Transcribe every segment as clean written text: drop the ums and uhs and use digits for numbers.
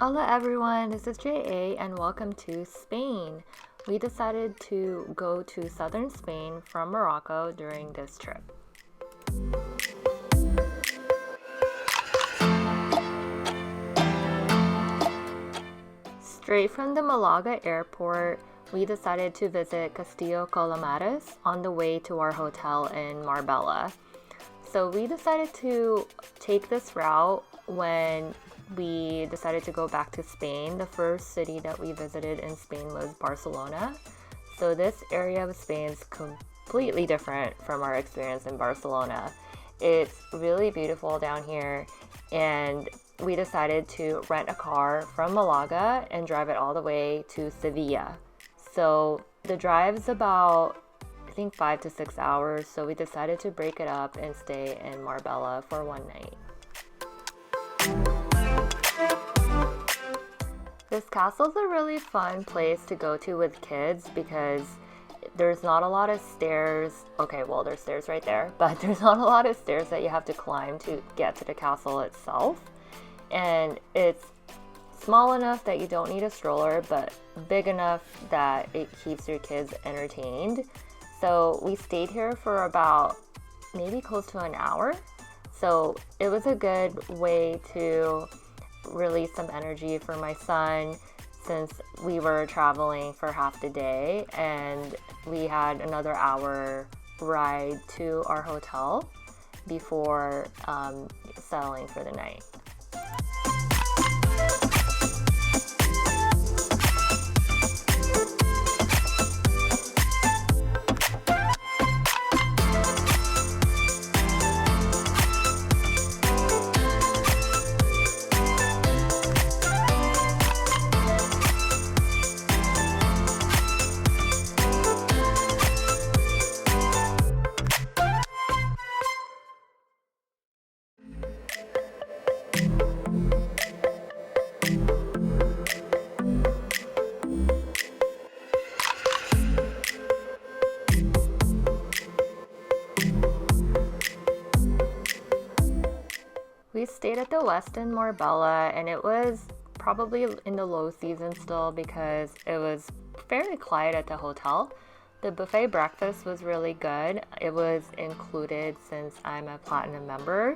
Hello everyone, this is JA and welcome to Spain. We decided to go to southern Spain from Morocco during this trip. Straight from the Malaga airport, we decided to visit Castillo Colomares on the way to our hotel in Marbella. So we decided to take this route when we decided to go back to Spain. The first city that we visited in Spain was Barcelona. So this area of Spain is completely different from our experience in Barcelona. It's really beautiful down here, and we decided to rent a car from Malaga and drive it all the way to Sevilla. So the drive's about, I think, 5 to 6 hours. So we decided to break it up and stay in Marbella for one night. This castle's a really fun place to go to with kids because there's not a lot of stairs. Okay, well, there's stairs right there, but there's not a lot of stairs that you have to climb to get to the castle itself. And it's small enough that you don't need a stroller, but big enough that it keeps your kids entertained. So we stayed here for about maybe close to an hour. So it was a good way to release some energy for my son since we were traveling for half the day, and we had another hour ride to our hotel before settling for the night. We stayed at the Westin Marbella, and it was probably in the low season still because it was fairly quiet at the hotel. The buffet breakfast was really good. It was included since I'm a platinum member.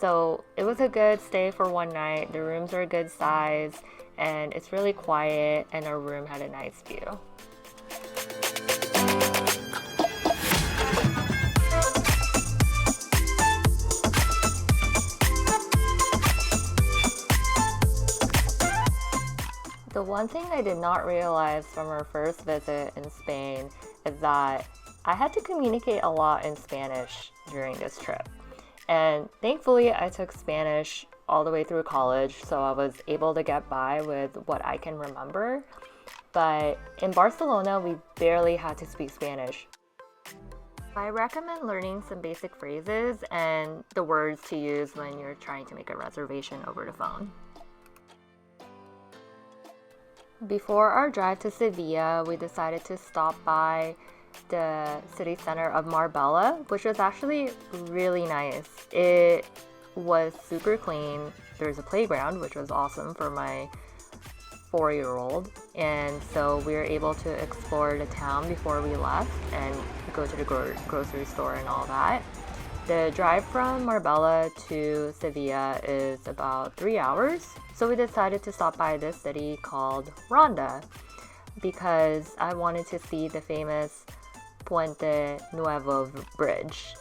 So it was a good stay for one night. The rooms are a good size and it's really quiet, and our room had a nice view. The one thing I did not realize from our first visit in Spain is that I had to communicate a lot in Spanish during this trip. And thankfully, I took Spanish all the way through college, so I was able to get by with what I can remember. But in Barcelona, we barely had to speak Spanish. I recommend learning some basic phrases and the words to use when you're trying to make a reservation over the phone. Before our drive to Sevilla, we decided to stop by the city center of Marbella, which was actually really nice. It was super clean. There's a playground, which was awesome for my 4-year-old. And so we were able to explore the town before we left and go to the grocery store and all that. The drive from Marbella to Sevilla is about 3 hours. So we decided to stop by this city called Ronda because I wanted to see the famous Puente Nuevo bridge.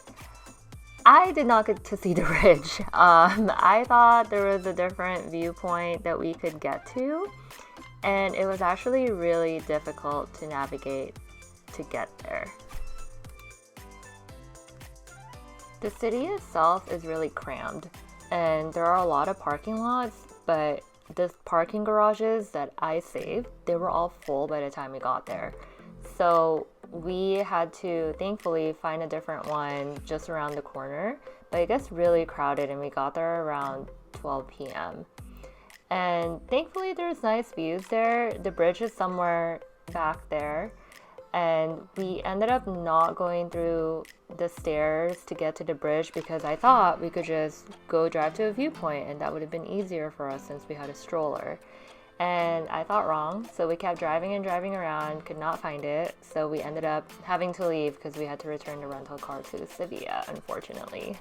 I did not get to see the bridge. I thought there was a different viewpoint that we could get to, and it was actually really difficult to navigate to get there. The city itself is really crammed, and there are a lot of parking lots, but the parking garages that I saved, they were all full by the time we got there. So we had to thankfully find a different one just around the corner, but it gets really crowded and we got there around 12 p.m. And thankfully there's nice views there. The bridge is somewhere back there, And we ended up not going through the stairs to get to the bridge because I thought we could just go drive to a viewpoint and that would have been easier for us since we had a stroller. And I thought wrong, so we kept driving and driving around, could not find it, so we ended up having to leave because we had to return the rental car to Sevilla, unfortunately.